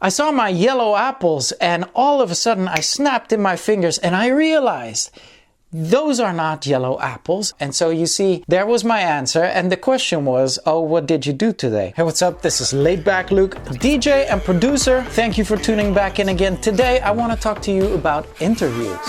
I saw my yellow apples and all of a sudden I snapped in my fingers and I realized those are not yellow apples. And so you see, there was my answer. And the question was, oh, what did you do today? Hey, what's up? This is Laidback Luke, DJ and producer. Thank you for tuning back in again. Today, I want to talk to you about interviews.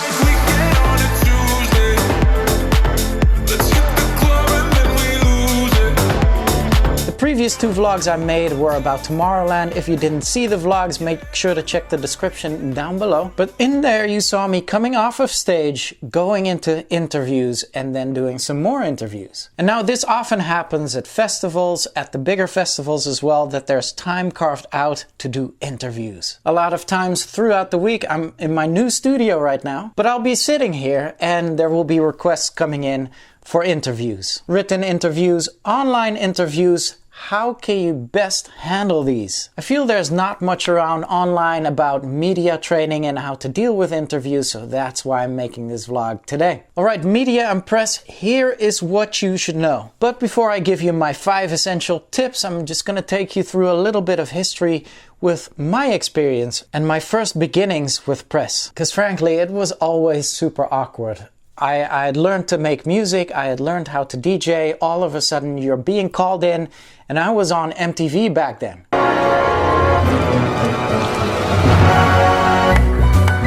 The previous two vlogs I made were about Tomorrowland. If you didn't see the vlogs, make sure to check the description down below. But in there you saw me coming off of stage, going into interviews and then doing some more interviews. And now this often happens at festivals, at the bigger festivals as well, that there's time carved out to do interviews. A lot of times throughout the week, I'm in my new studio right now, but I'll be sitting here and there will be requests coming in for interviews. Written interviews, online interviews. How can you best handle these? I feel there's not much around online about media training and how to deal with interviews, so that's why I'm making this vlog today. Alright, media and press, here is what you should know. But before I give you my 5 essential tips, I'm just going to take you through a little bit of history with my experience and my first beginnings with press. Because frankly, it was always super awkward. I had learned to make music, I had learned how to DJ, all of a sudden you're being called in, and I was on MTV back then.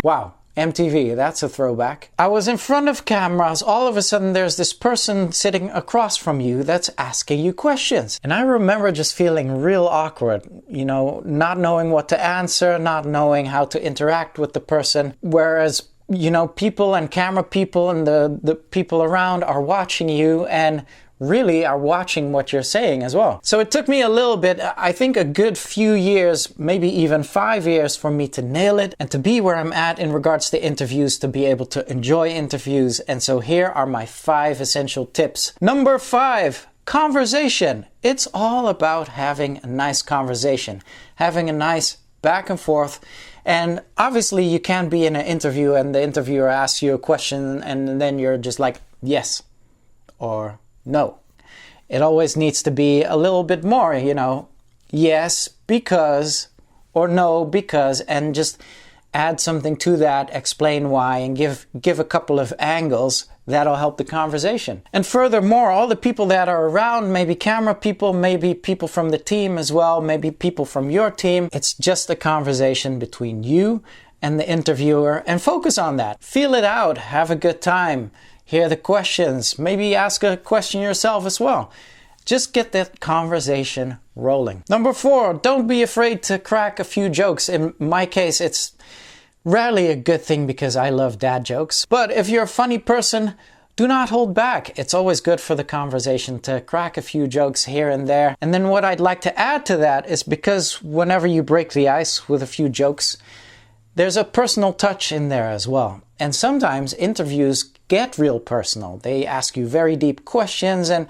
Wow, MTV, that's a throwback. I was in front of cameras, all of a sudden there's this person sitting across from you that's asking you questions. And I remember just feeling real awkward, you know, not knowing what to answer, not knowing how to interact with the person, whereas you know, people and camera people and the people around are watching you and really are watching what you're saying as well. So it took me a little bit, I think a good few years, maybe even 5 years for me to nail it and to be where I'm at in regards to interviews, to be able to enjoy interviews. And so here are my 5 essential tips. Number 5, conversation. It's all about having a nice conversation, having a nice back and forth. And obviously you can't be in an interview and the interviewer asks you a question and then you're just like, yes or no. It always needs to be a little bit more, you know, yes, because, or no, because, and just add something to that, explain why, and give a couple of angles. That'll help the conversation. And furthermore, all the people that are around, maybe camera people, maybe people from the team as well, maybe people from your team, it's just a conversation between you and the interviewer, and focus on that. Feel it out, have a good time, hear the questions, maybe ask a question yourself as well. Just get that conversation rolling. Number 4, don't be afraid to crack a few jokes. In my case, it's rarely a good thing because I love dad jokes. But if you're a funny person, do not hold back. It's always good for the conversation to crack a few jokes here and there. And then what I'd like to add to that is because whenever you break the ice with a few jokes, there's a personal touch in there as well. And sometimes interviews get real personal. They ask you very deep questions, and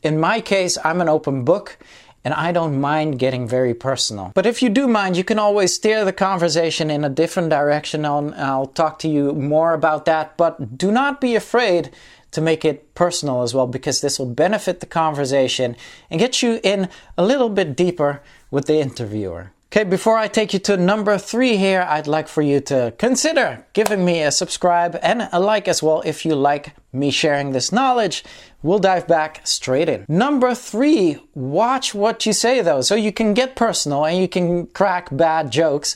in my case, I'm an open book. And I don't mind getting very personal. But if you do mind, you can always steer the conversation in a different direction. I'll talk to you more about that. But do not be afraid to make it personal as well, because this will benefit the conversation and get you in a little bit deeper with the interviewer. Okay, before I take you to number 3 here, I'd like for you to consider giving me a subscribe and a like as well if you like me sharing this knowledge. We'll dive back straight in. Number 3, watch what you say though. So you can get personal and you can crack bad jokes,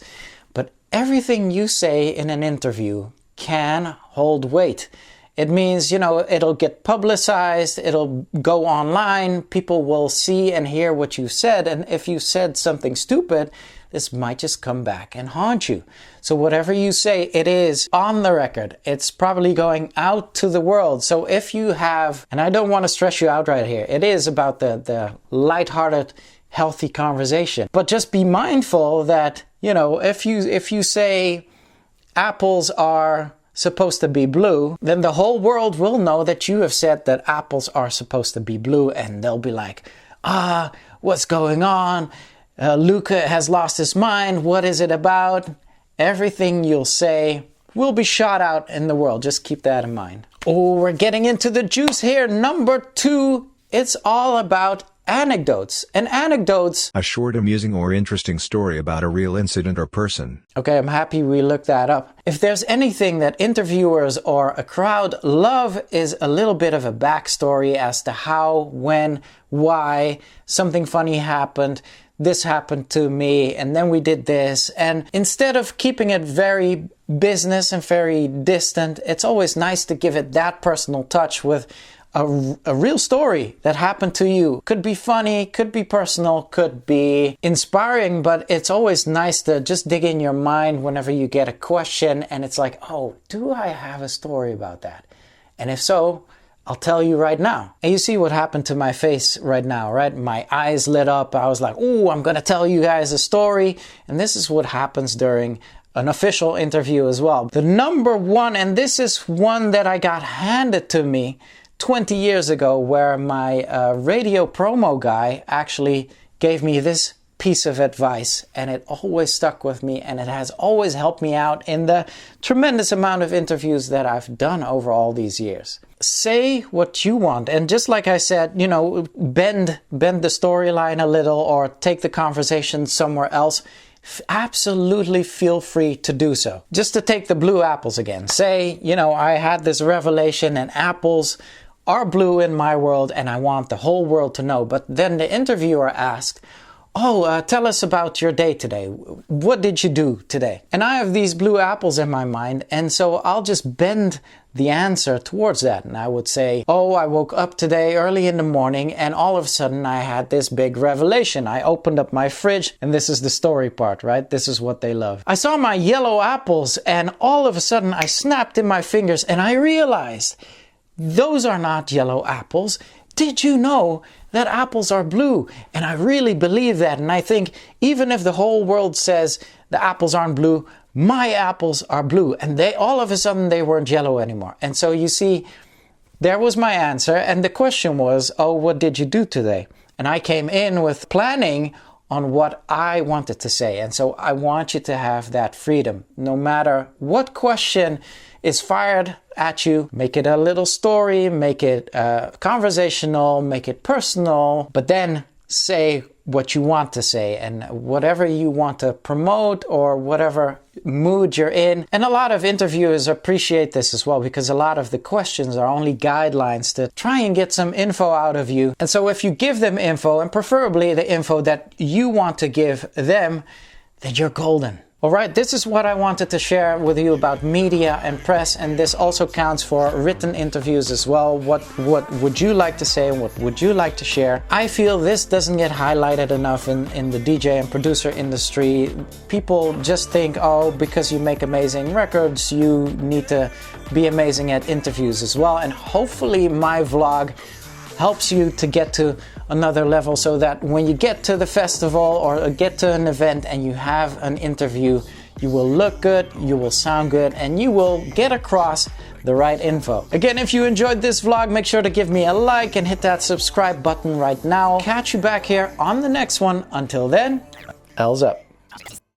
but everything you say in an interview can hold weight. It means, you know, it'll get publicized, it'll go online, people will see and hear what you said, and if you said something stupid, this might just come back and haunt you. So whatever you say, it is on the record. It's probably going out to the world. So if you have, and I don't want to stress you out right here, it is about the lighthearted, healthy conversation. But just be mindful that, you know, if you say apples are supposed to be blue, then the whole world will know that you have said that apples are supposed to be blue, and they'll be like, what's going on? Luca has lost his mind. What is it about? Everything you'll say will be shot out in the world. Just keep that in mind. Oh, we're getting into the juice here. Number 2, it's all about anecdotes. And anecdotes, a short, amusing, or interesting story about a real incident or person. Okay, I'm happy we looked that up. If there's anything that interviewers or a crowd love, is a little bit of a backstory as to how, when, why something funny happened. This happened to me, and then we did this. And instead of keeping it very business and very distant, it's always nice to give it that personal touch with a real story that happened to you. Could be funny, could be personal, could be inspiring, but it's always nice to just dig in your mind whenever you get a question and it's like, oh, do I have a story about that? And if so, I'll tell you right now. And you see what happened to my face right now, right? My eyes lit up. I was like, ooh, I'm gonna tell you guys a story. And this is what happens during an official interview as well. The number one, and this is one that I got handed to me 20 years ago, where my radio promo guy actually gave me this piece of advice, and it always stuck with me, and it has always helped me out in the tremendous amount of interviews that I've done over all these years. Say what you want, and just like I said, you know, bend the storyline a little or take the conversation somewhere else. Absolutely feel free to do so. Just to take the blue apples again. Say, you know, I had this revelation and apples are blue in my world and I want the whole world to know. But then the interviewer asked, tell us about your day today. What did you do today? And I have these blue apples in my mind, and so I'll just bend the answer towards that. And I would say, I woke up today early in the morning and all of a sudden I had this big revelation. I opened up my fridge, and this is the story part, right? This is what they love. I saw my yellow apples and all of a sudden I snapped in my fingers and I realized those are not yellow apples. Did you know that apples are blue? And I really believe that. And I think even if the whole world says the apples aren't blue, my apples are blue. And they all of a sudden they weren't yellow anymore. And so you see, there was my answer. And the question was, what did you do today? And I came in with planning on what I wanted to say. And so I want you to have that freedom. No matter what question is fired at you, make it a little story, make it conversational, make it personal, but then say what you want to say and whatever you want to promote or whatever mood you're in. And a lot of interviewers appreciate this as well, because a lot of the questions are only guidelines to try and get some info out of you. And so if you give them info, and preferably the info that you want to give them, then you're golden. All right, this is what I wanted to share with you about media and press, and this also counts for written interviews as well. What would you like to say? What would you like to share? I feel this doesn't get highlighted enough in the DJ and producer industry. People just think, because you make amazing records, you need to be amazing at interviews as well. And hopefully my vlog helps you to get to another level, so that when you get to the festival or get to an event and you have an interview, you will look good, you will sound good, and you will get across the right info. Again, if you enjoyed this vlog, make sure to give me a like and hit that subscribe button right now. Catch you back here on the next one. Until then, L's up.